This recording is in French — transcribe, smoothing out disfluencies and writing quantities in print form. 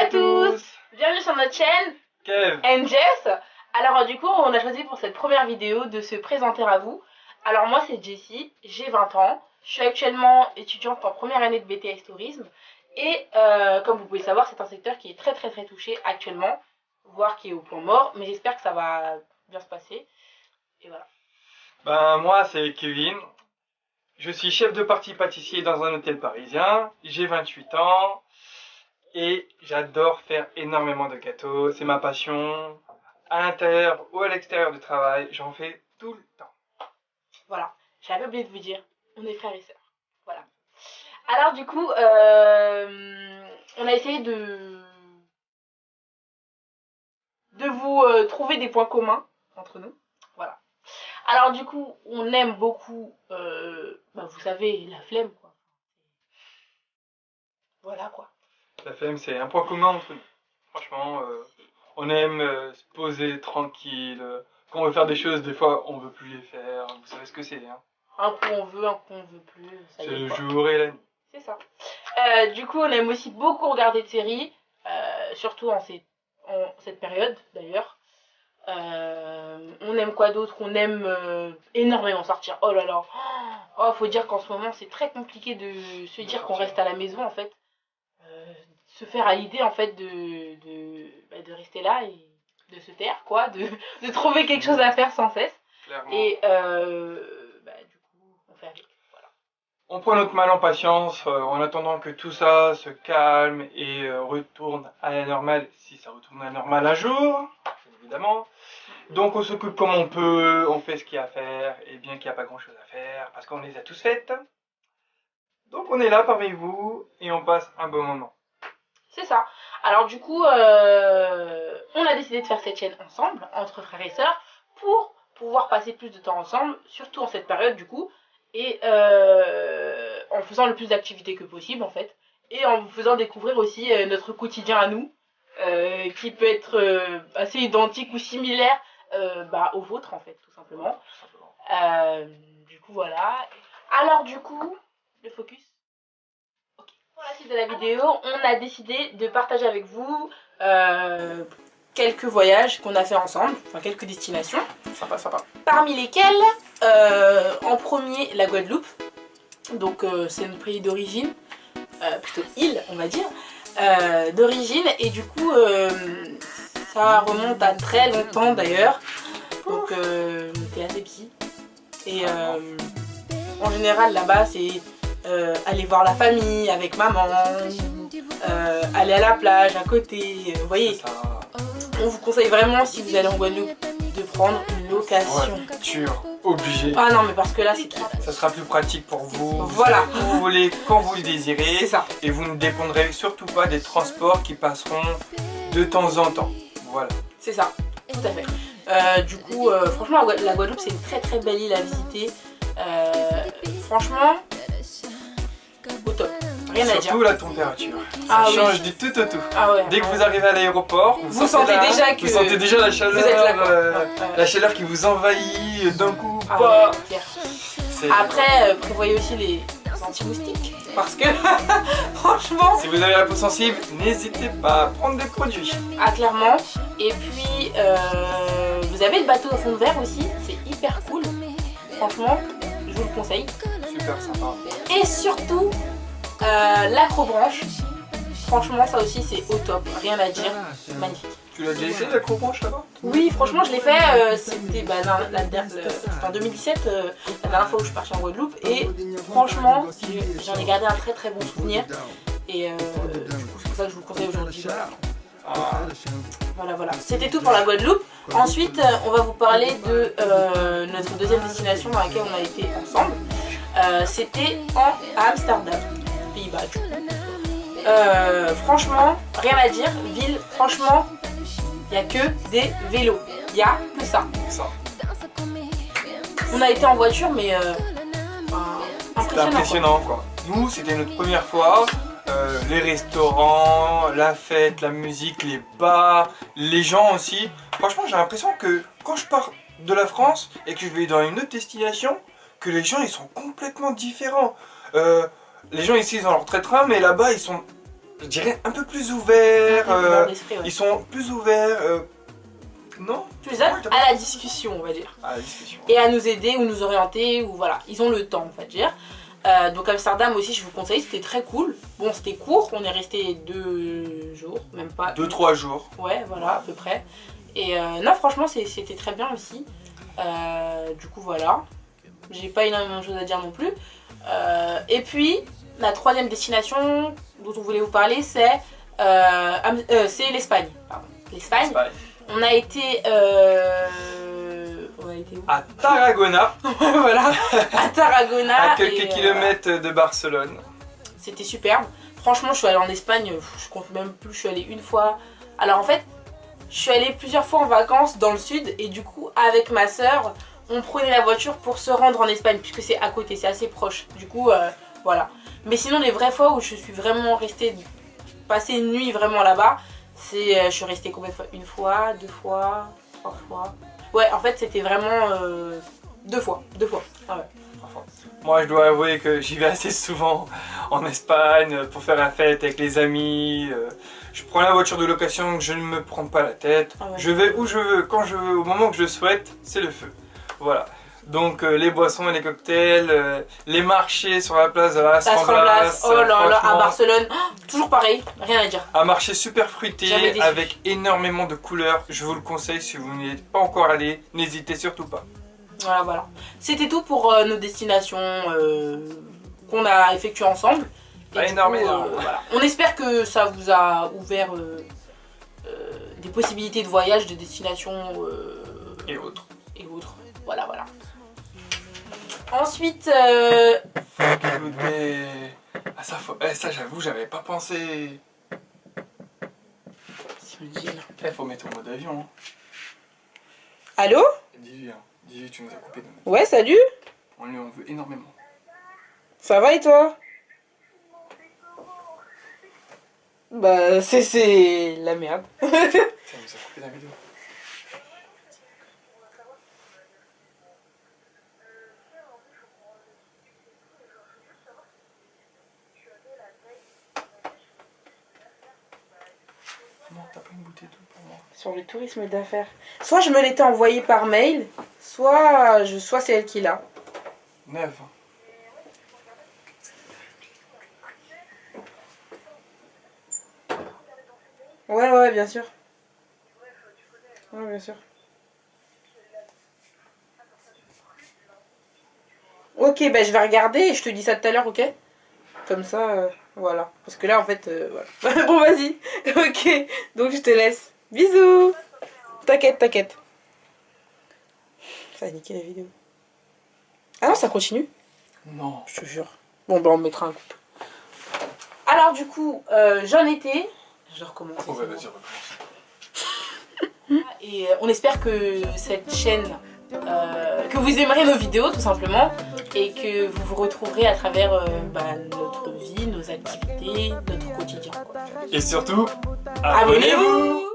à tous. Bienvenue sur notre chaîne Kev and Jess. Alors du coup on a choisi pour cette première vidéo de se présenter à vous. Alors moi c'est Jessie, j'ai 20 ans, je suis actuellement étudiante en première année de BTS Tourisme. Et comme vous pouvez le savoir, c'est un secteur qui est très touché actuellement, voire qui est au point mort, mais j'espère que ça va bien se passer. Et voilà. Ben moi c'est Kevin, je suis chef de partie pâtissier dans un hôtel parisien, j'ai 28 ans et j'adore faire énormément de gâteaux, c'est ma passion, à l'intérieur ou à l'extérieur du travail, j'en fais tout le temps. Voilà, j'avais oublié de vous dire, on est frères et sœurs. Voilà. Alors du coup, on a essayé de vous trouver des points communs entre nous. Voilà. Alors du coup, on aime beaucoup, vous savez, la flemme, quoi. Voilà, quoi. La flemme c'est un point commun entre nous. Franchement, on aime se poser tranquille, quand on veut faire des choses, des fois on veut plus les faire, vous savez ce que c'est, hein. Un coup on veut, un coup on veut plus. C'est le jour et la nuit. C'est ça. Du coup, on aime aussi beaucoup regarder de séries, surtout en cette période d'ailleurs. On aime quoi d'autre? On aime énormément sortir. Oh là là. Oh, faut dire qu'en ce moment, c'est très compliqué de se dire qu'on reste à la maison en fait. Se faire à l'idée en fait de rester là et de se taire, quoi. De trouver quelque chose à faire sans cesse. Clairement. Et du coup, on fait avec. On prend notre mal en patience en attendant que tout ça se calme et retourne à la normale, si ça retourne à la normale un jour, évidemment. Donc on s'occupe comme on peut, on fait ce qu'il y a à faire, et bien qu'il n'y a pas grand chose à faire, parce qu'on les a tous faites. Donc on est là parmi vous, et on passe un bon moment. C'est ça. Alors du coup, on a décidé de faire cette chaîne ensemble, entre frères et sœurs, pour pouvoir passer plus de temps ensemble, surtout en cette période du coup, et en faisant le plus d'activités que possible en fait, et en vous faisant découvrir aussi notre quotidien à nous, qui peut être assez identique ou similaire au vôtre en fait, tout simplement. Du coup voilà. Alors du coup, le focus. Pour la suite de la vidéo, on a décidé de partager avec vous quelques voyages qu'on a fait ensemble, enfin quelques destinations. Sympa. Parmi lesquelles, en premier, la Guadeloupe. Donc c'est notre pays d'origine, plutôt île on va dire, d'origine. Et du coup, ça remonte à très longtemps d'ailleurs. Donc on était assez petits. Et en général là-bas c'est aller voir la famille avec maman, aller à la plage à côté, vous voyez. On vous conseille vraiment, si vous allez en Guadeloupe, de prendre une location. Voiture, obligé. Ah non mais parce que là c'est qui? Ça sera plus pratique pour vous. Voilà. Vous voulez quand vous le désirez. C'est ça. Et vous ne dépendrez surtout pas des transports qui passeront de temps en temps. Voilà. C'est ça, tout à fait. Du coup, franchement, la Guadeloupe, c'est une très belle île à visiter. Franchement, au top. Rien à dire. Surtout la température. Ah Ça oui. change du tout au tout. Ah ouais. Dès que vous arrivez à l'aéroport, Vous sentez déjà que vous sentez déjà la chaleur, vous êtes là, quoi. la chaleur qui vous envahit d'un coup. Ah Pas. ouais, clair. Après, prévoyez aussi les anti-moustiques. Parce que, franchement, Si vous avez la peau sensible, n'hésitez pas à prendre des produits. ah clairement. Et puis, vous avez le bateau au fond de verre aussi. C'est hyper cool. Franchement, je vous le conseille. Super sympa. Et surtout, l'acrobranche. Franchement, ça aussi, c'est au top. Rien à dire. Magnifique. Tu l'as déjà essayé l'acrobranche là-bas? Oui, franchement, je l'ai fait. C'était en 2017, la dernière fois où je suis partie en Guadeloupe. Et franchement, j'en ai gardé un très bon souvenir. Et du coup, c'est pour ça que je vous le conseille aujourd'hui. Voilà. C'était tout pour la Guadeloupe. Ensuite, on va vous parler de notre deuxième destination dans laquelle on a été ensemble. C'était à Amsterdam, Pays-Bas. Franchement, rien à dire. Ville, franchement, il n'y a que des vélos. Il n'y a que ça. On a été en voiture, mais C'était impressionnant quoi. Nous, c'était notre première fois. Les restaurants, la fête, la musique, les bars, les gens aussi. Franchement, j'ai l'impression que quand je pars de la France et que je vais dans une autre destination, que les gens ils sont complètement différents. Les gens ici ils ont leur train, mais là-bas ils sont je dirais, un peu plus ouverts. Dans l'esprit, ouais. Ils sont plus ouverts. Non? Plus aptes à la discussion, on va dire. À la discussion. Et à nous aider ou nous orienter, ou voilà. Ils ont le temps, on va dire. Donc Amsterdam aussi, je vous conseille, c'était très cool. Bon, c'était court, on est resté 2 jours, même pas. 2-3 jours. Ouais, voilà, à peu près. Et non, franchement, c'était très bien aussi. Du coup, voilà. J'ai pas énormément de choses à dire non plus. Et puis, la troisième destination dont on voulait vous parler, c'est l'Espagne. L'Espagne. On a été où? À Tarragona. Voilà, à Tarragona. À quelques kilomètres de Barcelone. C'était superbe. Franchement, je suis allée en Espagne, je compte même plus, je suis allée une fois. Alors en fait, je suis allée plusieurs fois en vacances dans le sud et du coup, avec ma soeur, on prenait la voiture pour se rendre en Espagne puisque c'est à côté, c'est assez proche. Du coup, voilà. Mais sinon, les vraies fois où je suis vraiment restée, passer une nuit vraiment là-bas, je suis restée combien de fois? Une fois, 2 fois, 3 fois. Ouais, en fait, c'était vraiment 2 fois. 2 fois. Ah ouais. Moi, je dois avouer que j'y vais assez souvent en Espagne pour faire la fête avec les amis. Je prends la voiture de location, je ne me prends pas la tête. Ah ouais. Je vais où je veux, quand je veux, au moment que je souhaite, c'est le feu. Voilà. Donc les boissons et les cocktails, les marchés sur la place de la Ramblas. Oh là là, à Barcelone, toujours pareil, rien à dire. Un marché super fruité avec énormément de couleurs. Je vous le conseille si vous n'y êtes pas encore allé, n'hésitez surtout pas. Voilà, voilà. C'était tout pour nos destinations qu'on a effectuées ensemble. Pas énormément. Voilà. On espère que ça vous a ouvert des possibilités de voyage, de destinations et autres. Et autres. Voilà, voilà. Ensuite, ah, ça j'avoue, j'avais pas pensé. Faut mettre en mode avion. Hein. Allô? Dis-lui, tu nous as coupé. Ouais, salut. On lui en veut énormément. Ça va et toi? Bah, c'est la merde. Ça nous a coupé la vidéo. Non, t'as pas une bouteille d'eau pour moi. Sur le tourisme d'affaires. Soit je me l'étais envoyé par mail, soit c'est elle qui l'a. 9. Ouais, bien sûr. Ouais, bien sûr. Ok, bah je vais regarder et je te dis ça tout à l'heure, ok? Comme ça, voilà. Parce que là, en fait, voilà. Bon, vas-y. Ok, donc je te laisse. Bisous. T'inquiète. Ça a niqué la vidéo. Ah non, ça continue? Non. Je te jure. Bon, bah on mettra un coup. Alors, du coup, j'en étais... Je recommence. Oh, ouais, vas-y, recommence. Et on espère que cette chaîne, que vous aimerez nos vidéos tout simplement et que vous vous retrouverez à travers notre vie, nos activités, notre quotidien. Quoi. Et surtout, abonnez-vous!